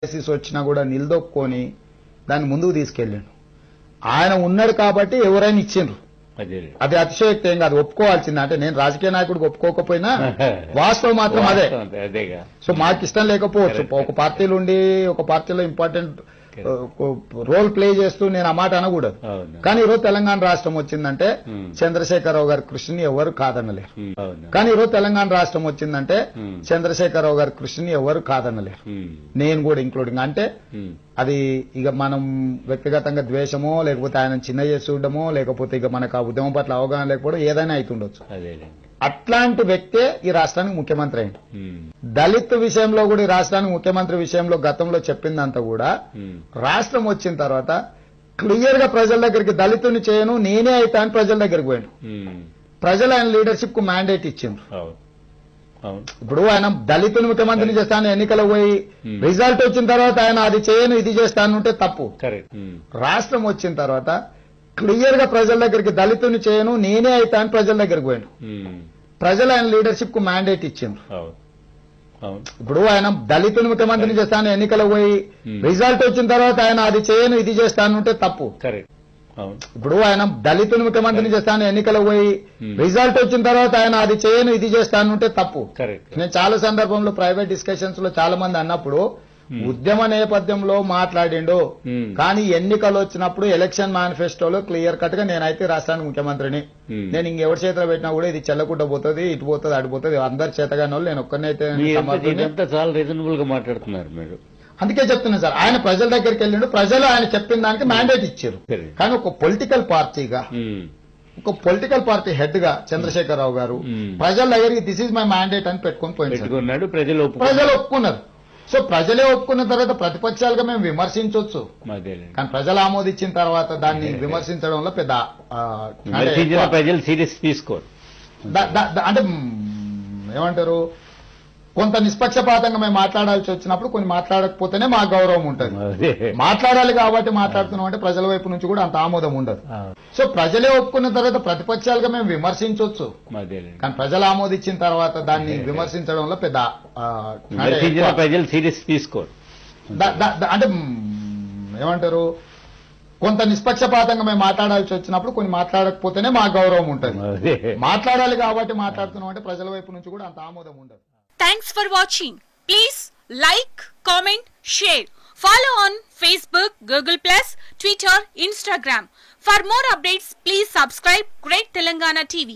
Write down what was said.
Crisis వచ్చినా కూడా నిలదొక్కుని దాన్ని ముందుకు తీసుకెళ్ళాడు. ఆయన ఉన్నాడు కాబట్టి ఎవరైనా ఇచ్చిండ్రు. అది అతిశయోక్తి ఏం కాదు, ఒప్పుకోవాల్సింది. అంటే నేను రాజకీయ నాయకుడికి ఒప్పుకోకపోయినా వాస్తవం మాత్రం అదే. సో మాకు ఇష్టం లేకపోవచ్చు, ఒక పార్టీలు ఉండి ఒక పార్టీలో ఇంపార్టెంట్ రోల్ ప్లే చేస్తూ నేను ఆ మాట అనకూడదు. కానీ ఈరోజు తెలంగాణ రాష్ట్రం వచ్చిందంటే చంద్రశేఖరరావు గారి కృషిని ఎవరు కాదనలేరు. కానీ ఈరోజు తెలంగాణ రాష్ట్రం వచ్చిందంటే చంద్రశేఖరరావు గారి కృషిని ఎవరు కాదనలేరు, నేను కూడా ఇంక్లూడింగ్. అంటే అది ఇక మనం వ్యక్తిగతంగా ద్వేషమో లేకపోతే ఆయన చిన్న చేసి చూడడమో లేకపోతే ఇక మనకు ఆ ఉద్యమం పట్ల అవగాహన లేకపోవడం ఏదైనా అవుతుండొచ్చు. అట్లాంటి వ్యక్తే ఈ రాష్ట్రానికి ముఖ్యమంత్రి అయింది. దళిత్ విషయంలో కూడా ఈ రాష్ట్రానికి ముఖ్యమంత్రి విషయంలో గతంలో చెప్పిందంతా కూడా రాష్ట్రం వచ్చిన తర్వాత క్లియర్ గా ప్రజల దగ్గరికి దళితుని చేయను నేనే అయితా అని ప్రజల దగ్గరికి పోయాను. ప్రజలు ఆయన లీడర్షిప్ కు మ్యాండేట్ ఇచ్చిండ్రు. ఇప్పుడు ఆయన దళితుని ముఖ్యమంత్రిని చేస్తాను ఎన్నికలు పోయి రిజల్ట్ వచ్చిన తర్వాత ఆయన అది చేయను ఇది చేస్తాను ఉంటే తప్పు. రాష్ట్రం వచ్చిన తర్వాత క్లియర్ గా ప్రజల దగ్గరికి దళితుని చేయను నేనే అయితా అని ప్రజల దగ్గరికి పోయాను. ప్రజలు ఆయన లీడర్షిప్ కు మ్యాండేట్ ఇచ్చిండ్రు. ఇప్పుడు ఆయన దళితుని ముఖ్యమంత్రిని చేస్తాను ఎన్నికలు పోయి రిజల్ట్ వచ్చిన తర్వాత ఆయన అది చేయను ఇది చేస్తాను ఉంటే తప్పు. ఇప్పుడు ఆయన దళితుని ముఖ్యమంత్రిని చేస్తాను ఎన్నికలు పోయి రిజల్ట్ వచ్చిన తర్వాత ఆయన అది చేయను ఇది చేస్తాను ఉంటే తప్పు. నేను చాలా సందర్భంలో ప్రైవేట్ డిస్కషన్స్ లో చాలా మంది అన్నప్పుడు ఉద్యమ నేపథ్యంలో మాట్లాడిండు, కానీ ఎన్నికలు వచ్చినప్పుడు ఎలక్షన్ మేనిఫెస్టోలో క్లియర్ కట్ గా నేనైతే రాష్ట్రానికి ముఖ్యమంత్రిని, నేను ఇంకెవరి చేతిలో పెట్టినా కూడా ఇది చెల్లకుండా పోతుంది, ఇటు పోతుంది, అడిపోతుంది, అందరి చేతగాని వాళ్ళు నేను ఒక్కనైతే. చాలా రీజనబుల్ గా మాట్లాడుతున్నారు మీరు. అందుకే చెప్తున్నాను సార్, ఆయన ప్రజల దగ్గరికి వెళ్ళిండు, ప్రజలు ఆయన చెప్పిన దానికి మ్యాండేట్ ఇచ్చారు. కానీ ఒక పొలిటికల్ పార్టీగా ఒక పొలిటికల్ పార్టీ హెడ్ గా చంద్రశేఖరరావు గారు ప్రజల దగ్గరికి దిస్ ఈజ్ మై మ్యాండేట్ అని పెట్టుకుని పోయినాడు. ప్రజలు ఒప్పుకున్నారు. సో ప్రజలే ఒప్పుకున్న తర్వాత ప్రతిపక్షాలుగా మేము విమర్శించవచ్చు, కానీ ప్రజలు ఆమోదించిన తర్వాత దాన్ని విమర్శించడంలో పెద్ద ప్రజలు సీరియస్ తీసుకోరు. అంటే ఏమంటారు, కొంత నిష్పక్షపాతంగా మేము మాట్లాడాల్సి వచ్చినప్పుడు కొన్ని మాట్లాడకపోతేనే మా గౌరవం ఉంటుంది. మాట్లాడాలి కాబట్టి మాట్లాడుతున్నాం అంటే ప్రజల వైపు నుంచి కూడా అంత ఆమోదం ఉండదు. సో ప్రజలే ఒప్పుకున్న తర్వాత ప్రతిపక్షాలుగా మేము విమర్శించవచ్చు, కానీ ప్రజలు ఆమోదించిన తర్వాత దాన్ని విమర్శించడంలో పెద్ద ప్రజలు సీరియస్ తీసుకోరు. అంటే ఏమంటారు, కొంత నిష్పక్షపాతంగా మేము మాట్లాడాల్సి వచ్చినప్పుడు కొన్ని మాట్లాడకపోతేనే మా గౌరవం ఉంటుంది. మాట్లాడాలి కాబట్టి మాట్లాడుతున్నాం అంటే ప్రజల వైపు నుంచి కూడా అంత ఆమోదం ఉండదు. Thanks for watching. Please like, comment, share. Follow on Facebook, Google+, Twitter, Instagram. For more updates, please subscribe Great Telangana TV.